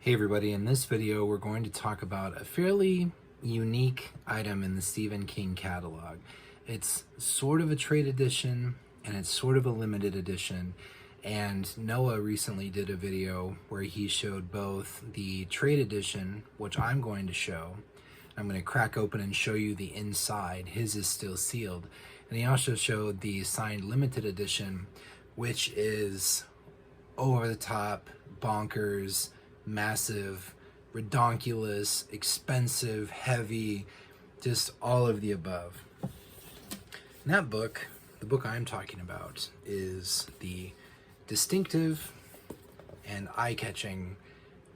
Hey everybody, in this video we're going to talk about a fairly unique item in the Stephen King catalog. It's sort of a trade edition and it's sort of a limited edition, and Noah recently did a video where he showed both the trade edition, which I'm going to show. I'm going to crack open and show you the inside. His is still sealed. And he also showed the signed limited edition, which is over the top, bonkers, massive, redonkulous, expensive, heavy, just all of the above. And that book, the book I'm talking about, is the distinctive and eye-catching,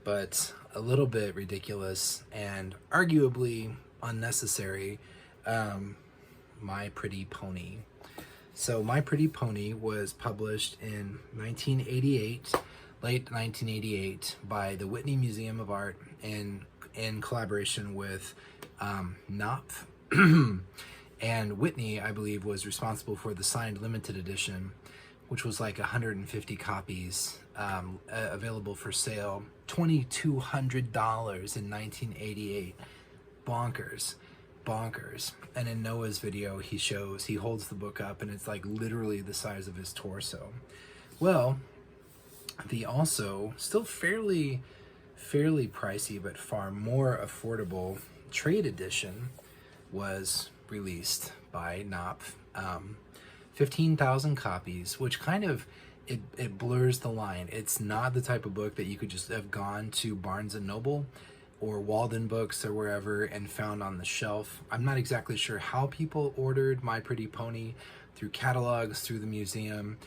but a little bit ridiculous and arguably unnecessary, My Pretty Pony. So My Pretty Pony was published in 1988, late 1988, by the Whitney Museum of Art in collaboration with Knopf. And Whitney, I believe, was responsible for the signed limited edition, which was like 150 copies available for sale, $2,200 in 1988. Bonkers. And in Noah's video, he holds the book up and it's like literally the size of his torso. Well, the also still fairly pricey but far more affordable trade edition was released by Knopf. 15,000 copies, which kind of it blurs the line. It's not the type of book that you could just have gone to Barnes and Noble or Walden Books or wherever and found on the shelf. I'm not exactly sure how people ordered My Pretty Pony, through catalogs, through the museum,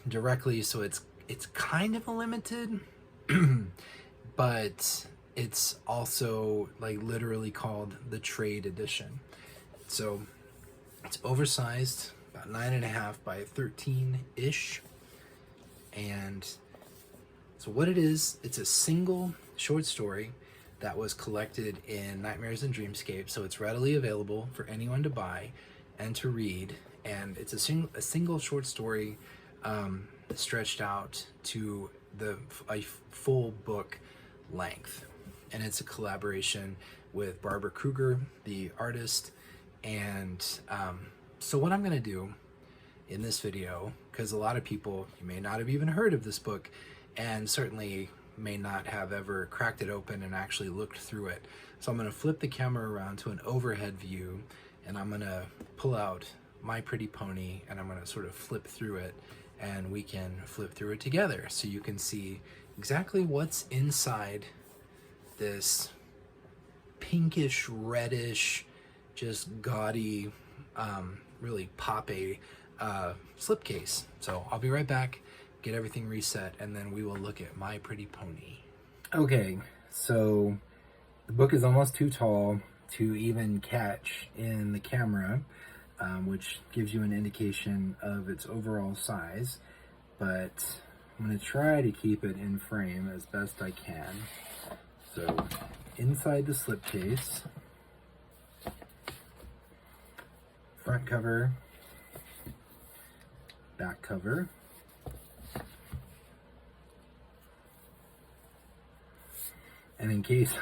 directly, so it's kind of a limited, but it's also like literally called the trade edition. So it's oversized, about 9.5 by 13-ish, and so what it is, it's a single short story that was collected in Nightmares and Dreamscape, so it's readily available for anyone to buy and to read, and it's a single short story stretched out to a full book length, and it's a collaboration with Barbara Kruger, the artist. And so what I'm going to do in this video, because a lot of people, you may not have even heard of this book and certainly may not have ever cracked it open and actually looked through it, so I'm going to flip the camera around to an overhead view and I'm going to pull out My Pretty Pony and I'm going to sort of flip through it, and we can flip through it together so you can see exactly what's inside this pinkish, reddish, just gaudy, really poppy slipcase. So I'll be right back, get everything reset, and then we will look at My Pretty Pony. Okay, so the book is almost too tall to even catch in the camera, which gives you an indication of its overall size, but I'm going to try to keep it in frame as best I can. So inside the slipcase, front cover, back cover, and in case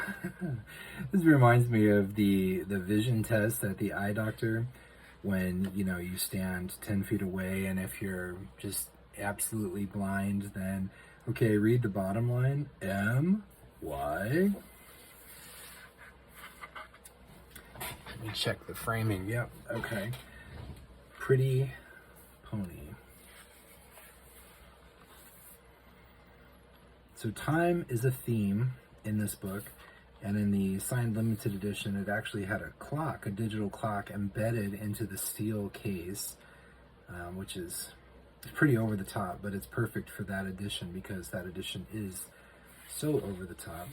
this reminds me of the vision test at the eye doctor, when you stand 10 feet away, and if you're just absolutely blind, then okay, read the bottom line, M-Y. Let me check the framing. Yep, okay. Pretty Pony. So time is a theme in this book, and in the signed limited edition, it actually had a digital clock embedded into the steel case, which is pretty over the top, but it's perfect for that edition because that edition is so over the top.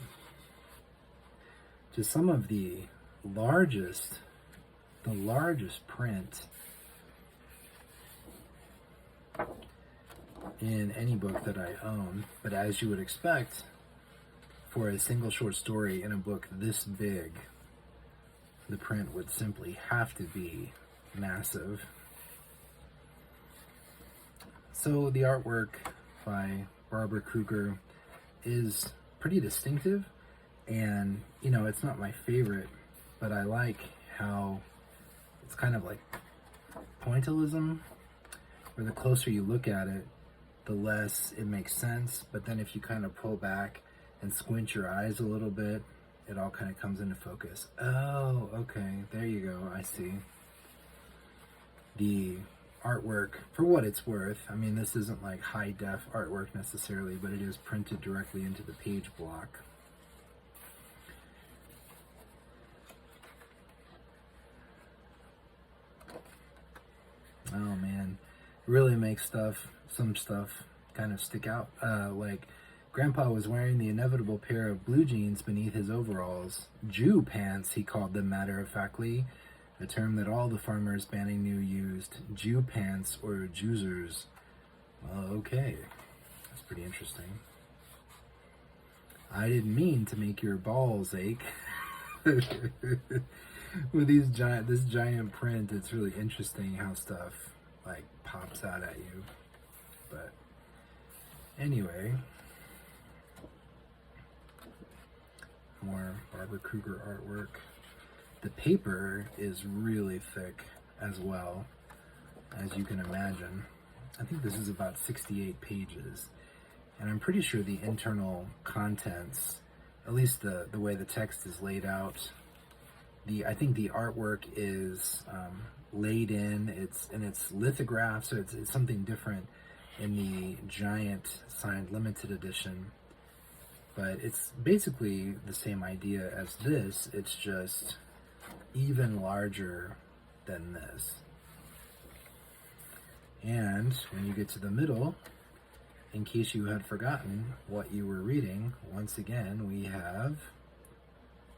Just some of the largest print in any book that I own, but as you would expect for a single short story in a book this big, the print would simply have to be massive. So the artwork by Barbara Kruger is pretty distinctive. And, you know, it's not my favorite, but I like how it's kind of like pointillism, where the closer you look at it, the less it makes sense. But then if you kind of pull back and squint your eyes a little bit, it all kind of comes into focus. Oh, okay, there you go, I see. The artwork, for what it's worth, I mean, this isn't like high def artwork necessarily, but it is printed directly into the page block. Oh man, it really makes some stuff kind of stick out. Like Grandpa was wearing the inevitable pair of blue jeans beneath his overalls. Jew pants, he called them matter-of-factly, a term that all the farmers Banning knew used. Jew pants or Jewsers. Okay, that's pretty interesting. I didn't mean to make your balls ache. With this giant print, it's really interesting how stuff like pops out at you. But anyway, more Barbara Kruger artwork. The paper is really thick as well, as you can imagine. I think this is about 68 pages, and I'm pretty sure the internal contents, at least the way the text is laid out, I think the artwork is laid in. It's lithograph, so it's something different in the giant signed limited edition. But it's basically the same idea as this. It's just even larger than this. And when you get to the middle, in case you had forgotten what you were reading, once again we have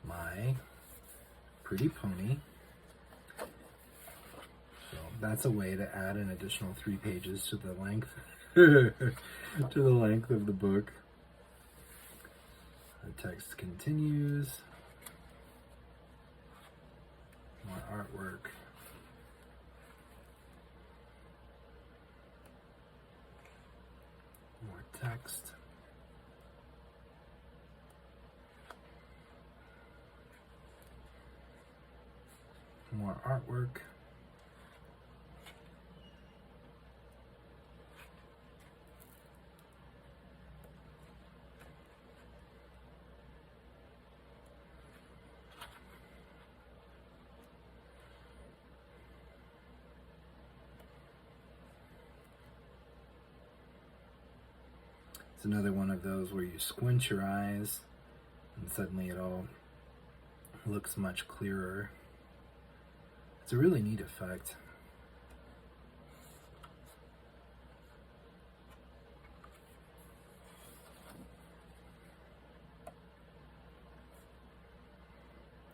My Pretty Pony. So that's a way to add an additional 3 pages to the length to the length of the book. The text continues. More artwork. More text. More artwork. It's another one of those where you squint your eyes and suddenly it all looks much clearer. It's a really neat effect.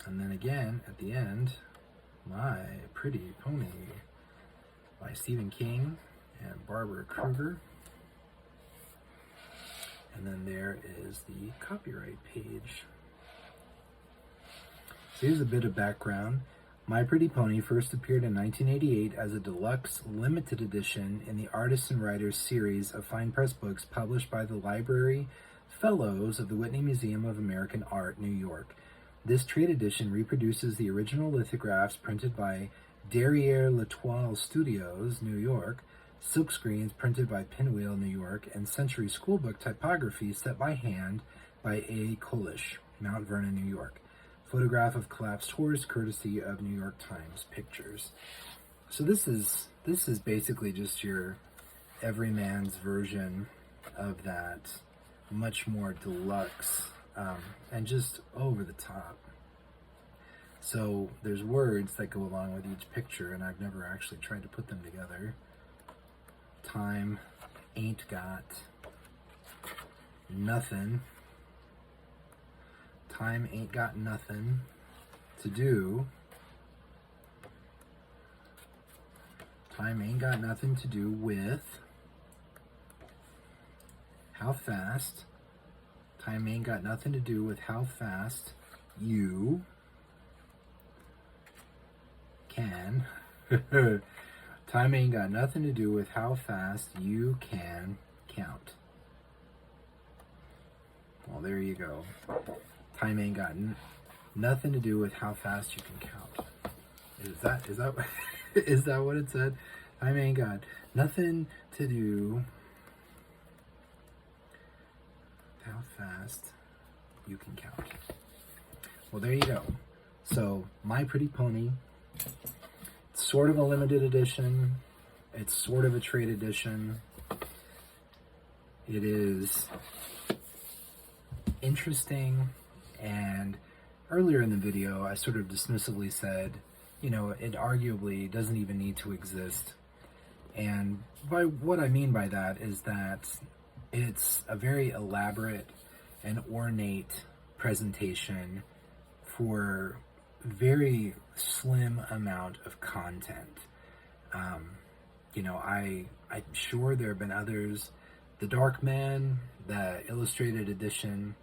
And then again, at the end, My Pretty Pony by Stephen King and Barbara Kruger. And then there is the copyright page. So here's a bit of background. My Pretty Pony first appeared in 1988 as a deluxe limited edition in the Artists and Writers series of fine press books published by the Library Fellows of the Whitney Museum of American Art, New York. This trade edition reproduces the original lithographs printed by Derriere L'Etoile Studios, New York, silkscreens printed by Pinwheel, New York, and Century Schoolbook typography set by hand by A. Kolish, Mount Vernon, New York. Photograph of collapsed horse, courtesy of New York Times Pictures. So this is basically just your everyman's version of that, much more deluxe and just over the top. So there's words that go along with each picture, and I've never actually tried to put them together. Time ain't got nothing. Time ain't got nothing to do. Time ain't got nothing to do with how fast. Time ain't got nothing to do with how fast you can. Time ain't got nothing to do with how fast you can count. Well, there you go. Time ain't got nothing to do with how fast you can count. Is that is that what it said? Time ain't got nothing to do with how fast you can count. Well, there you go. So, My Pretty Pony, it's sort of a limited edition. It's sort of a trade edition. It is interesting, and earlier in the video I sort of dismissively said, you know, it arguably doesn't even need to exist. And by what I mean by that is that it's a very elaborate and ornate presentation for very slim amount of content. You know, I'm sure there have been others. The Dark Man, the illustrated edition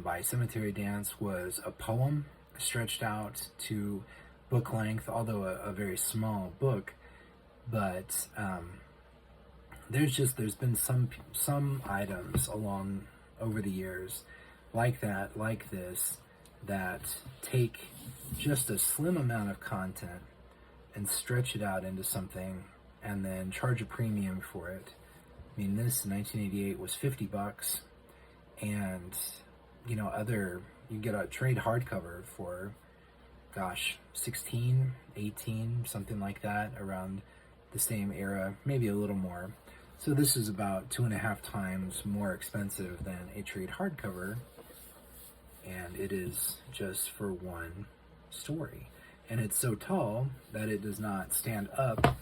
by Cemetery Dance, was a poem stretched out to book length, although a very small book. But there's been some items along over the years like that, like this, that take just a slim amount of content and stretch it out into something and then charge a premium for it. I mean, this in 1988 was $50, and you know, you get a trade hardcover for, gosh, 16, 18, something like that, around the same era, maybe a little more. So this is about 2.5 times more expensive than a trade hardcover, and it is just for one story. And it's so tall that it does not stand up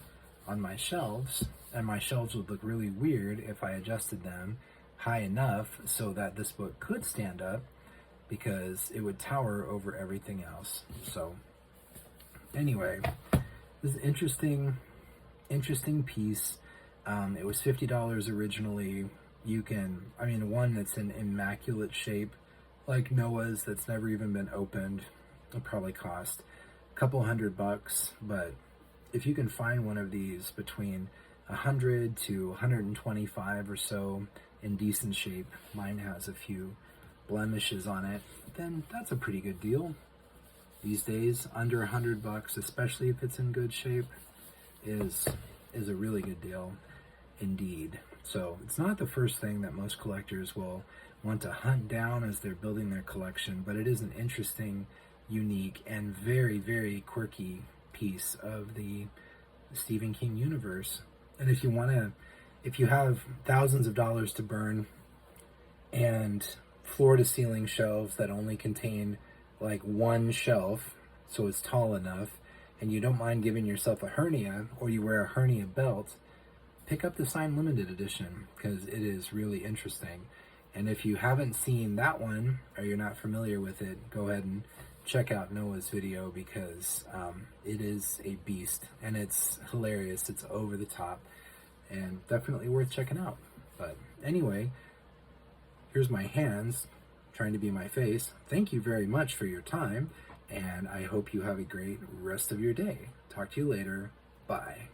on my shelves, and my shelves would look really weird if I adjusted them high enough so that this book could stand up, because it would tower over everything else. So anyway, this is an interesting piece. It was $50 originally. You can, I mean, one that's in immaculate shape, like Noah's, that's never even been opened, will probably cost a couple $100, but if you can find one of these between 100 to 125 or so in decent shape, mine has a few blemishes on it, then that's a pretty good deal. These days, under $100, especially if it's in good shape, is a really good deal indeed. So it's not the first thing that most collectors will want to hunt down as they're building their collection, but it is an interesting, unique, and very, very quirky piece of the Stephen King universe. And if you have thousands of dollars to burn and floor-to-ceiling shelves that only contain like one shelf, so it's tall enough, and you don't mind giving yourself a hernia, or you wear a hernia belt, pick up the signed limited edition, because it is really interesting. And if you haven't seen that one, or you're not familiar with it, go ahead and check out Noah's video, because it is a beast, and it's hilarious, it's over the top, and definitely worth checking out. But anyway, here's my hands trying to be my face. Thank you very much for your time, and I hope you have a great rest of your day. Talk to you later. Bye.